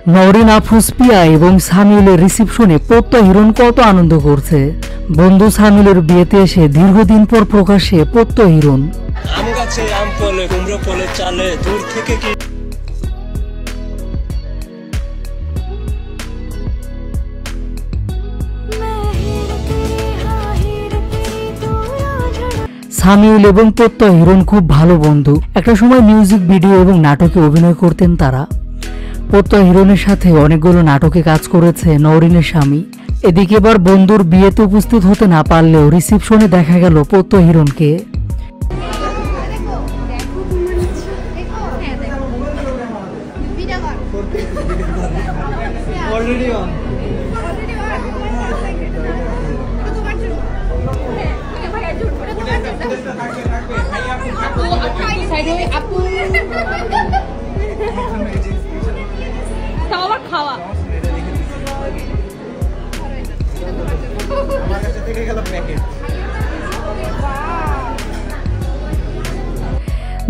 নওরিন আফরোজ পিয়া এবং সামিউলের রিসেপশনে প্রত্যয় হিরণ কত আনন্দ করছে। বন্ধু সামিউলের বিয়েতে এসে দীর্ঘদিন পর প্রকাশ্যে প্রত্যয় হিরণ। আম গাছে আম ফলে কুমড়ো ফলে চালে দূর থেকে কি সামিউল এবং প্রত্যয় হিরণ খুব ভালো বন্ধু। একটা সময় মিউজিক ভিডিও এবং নাটকে অভিনয় করতেন তারা। প্রত্যয় হিরণের সাথে অনেকগুলো নাটকে কাজ করেছে নওরিনের স্বামী। এদিকে এবার বন্ধুর বিয়েতে উপস্থিত হতে না পারলেও রিসেপশনে দেখা গেল প্রত্যয় হিরণকে।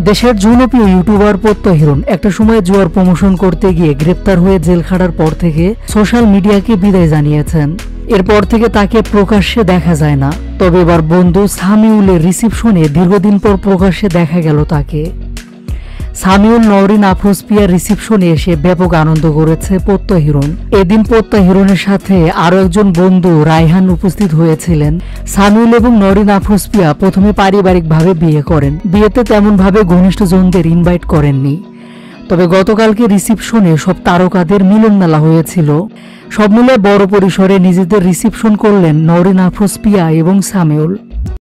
দেশের জনপ্রিয় ইউটিউবার প্রত্যয় হিরণ একটা সময় জুয়ার প্রমোশন করতে গিয়ে গ্রেপ্তার হয়ে জেল খাটার পর থেকে সোশ্যাল মিডিয়াকে বিদায় জানিয়েছেন। এরপর থেকে তাকে প্রকাশ্যে দেখা যায় না। তবে এবার বন্ধু সামিউলের রিসেপশনে দীর্ঘদিন পর প্রকাশ্যে দেখা গেল তাকে। সামিউল নওরিন আফরোজ পিয়ার রিসেপশনে এসে ব্যাপক আনন্দ করেছে প্রত্যয় হিরণ। এদিন প্রত্যয় হিরণের সাথে আরো একজন বন্ধু রায়হান উপস্থিত হয়েছিলেন। সামিউল এবং নওরিন আফরোজ পিয়া প্রথমে পারিবারিকভাবে বিয়ে করেন। বিয়েতে তেমন ভাবে ঘনিষ্ঠজনদের ইনভাইট করেননি। তবে গতকালকে রিসেপশনে সব তারকাদের মিলন মেলা হয়েছিল। সব মিলে বড় পরিসরে নিজেদের রিসেপশন করলেন নওরিন আফরোজ পিয়া এবং সামিউল।